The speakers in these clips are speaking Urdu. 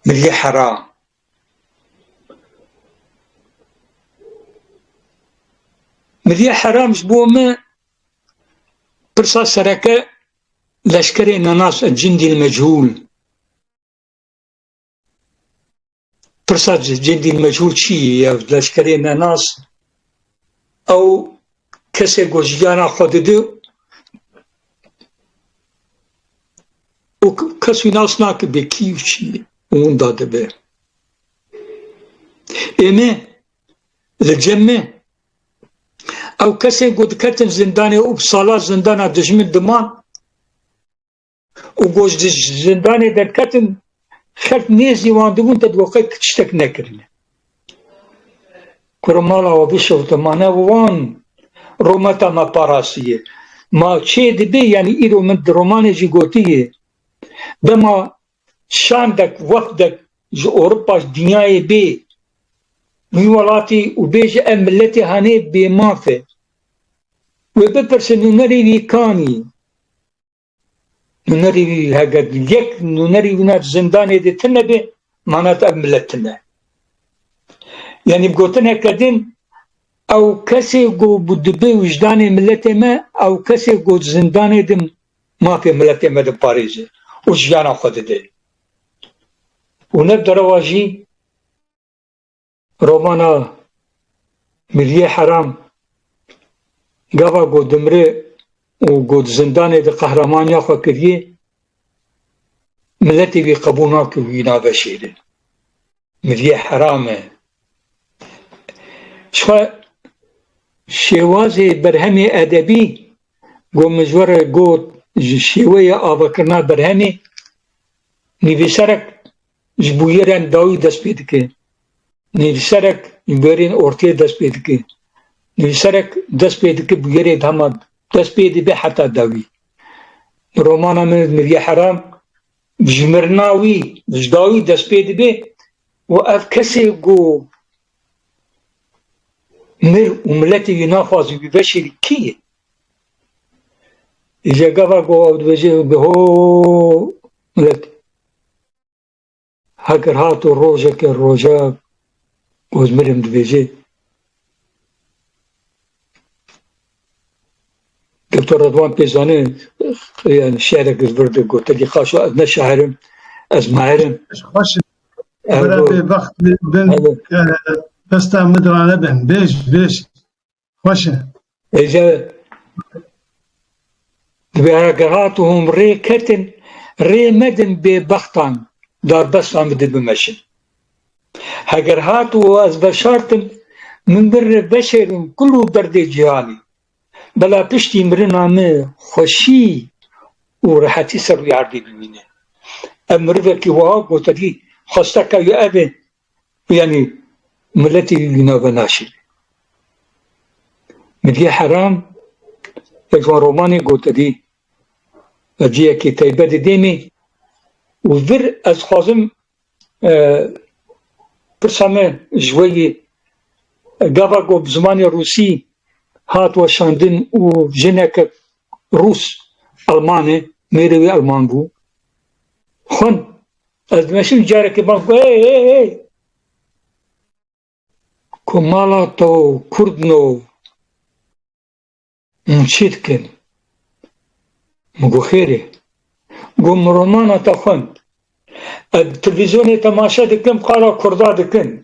مریه حرام مریه حرامش بو ما برصا سركة لشكري ناس الجندي المجهول برصا الجندي المجهول شي لشكري ناس او كسي گوشگانا خود دو و کسی ناس ناک به کیو چی اون داده به ایمه لجمه او کسی گود کتن زندانی او بسالا زندانا دجمن دمان و گوش زندانی در کتن خلق نیزی واندبون تد وقتی کچتک نکرنه کرمالا و بشو تمانه وان رومتا ما پاراسیه ما چه دبی یعنی ایرو من رومانه جی گوتیه دما شاندك وفدك ج اوروبا دنياي بي ويولاتي وبيج ملتي هاني بمافه وببرسن نري كاني نري هاجد ليك نري ونات زنداني دي تنبي معناتها ملتنا يعني بقولتنا كدين او كسي جو بدبي وجداني ملتي ما او كسي جو زنداني دم ما في ملتي ما دي باريس وجانا خود دي ونبدأ رواجي رومانا مليه حرام قابا قود دمري وقود زنداني دي قهرمان ياخو كريه ملتي بي قبوناك وينا بشيري مليه حرام شخوا شوازي برهمي أدبي قو مجور قود شوية آباكرنا برهمي نویسرک جبویران داوی دست پید که نویسرک بورین اورتی دست پید که نویسرک دست پید که بویری داماد دست پید به حتی داوی رومانا من مریه حرام جمرناوی جداوی دست پید به و اف کسی گو مر و ملتی نافازی بشری کیه ایجا گفا گو دوجه به هو ملت هاگر هاتو روژه که روژه گوزمرم دویجه دکتر رضوان پیزانه يعني شعرك برد قلت لي خاشو أنا شاعر أزمعرم خوش برای وقت بن بستا مدرانه بن بیش خوشه إذا بأرقاتهم ري كتن ري مدن ببختان دار بس عمد بمشن هاگر هاتو از بشارتن من بر بشر كله درد جهاني بلا پشتی مرنامه خوشی و راحتی سر و یاردی ببینه امروزه که وها گوتدی خواسته که یه ابه یعنی ملتی گناه ناشید مدیه حرام یک رومانی گوتدی اجیه که تیبه دیمی و ور از خوازم پرسامه جوی گاوا گو بزمان روسی هات وشاندن و جنك روس ألماني ميروي ألمان بو خن از ماشي جارك بانكو اي كمالا تو كردنو مشيتكن مگو خيري قوم رومانا تخن التلفزيون تماشا دكن قالا كردا دكن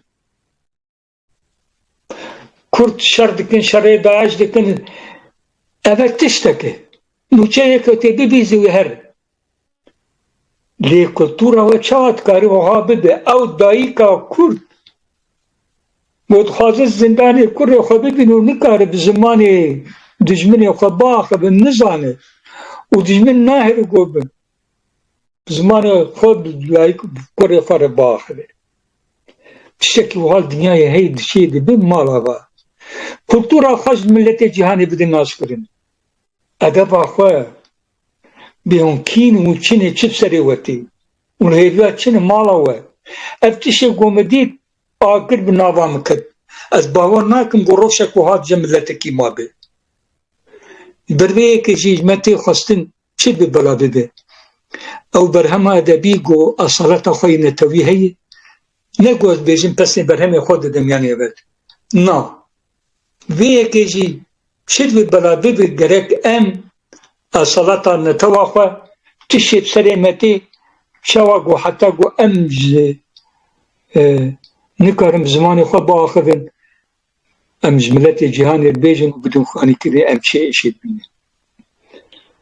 كرد شر دكن شر داعش دكن أبد تشتكي نوچه كتبي بيزي هر لي كلتورا وچات كاري وها بده او دايكا كرد متخاصص زنداني كرد خو ببينو نكار بزماني دجمني خو باخ بالنزانه ودجمن ناهر قوبن بزماني خو لايك كرد فر باخ تشتكي وها الدنيا هي دشي دي بمالا كلتورا خاص ملت جهاني بدي ناس كرن أدب أخوة بيون كين وشين شب سريوتي والهيبيات شين مالاوه أفتشي قومديت آقر بنابام كد از باور ناكم قروشك وهاد جملتكي ما بي برويه كجيج متي خستن چه ببلا ببه او برهمه ادبی گو اصالت خوی نتوی هی نگوز بیجیم پس برهمه خود دم یعنی ابد نا وی که جی شد و بلابی بی گرک اصالت نتوی خو تشید سریمتی شوا گو حتی گو نکارم زمانی خو با آخرین امز ملت جهان بیجن بدون خانی کده چه اشید بینه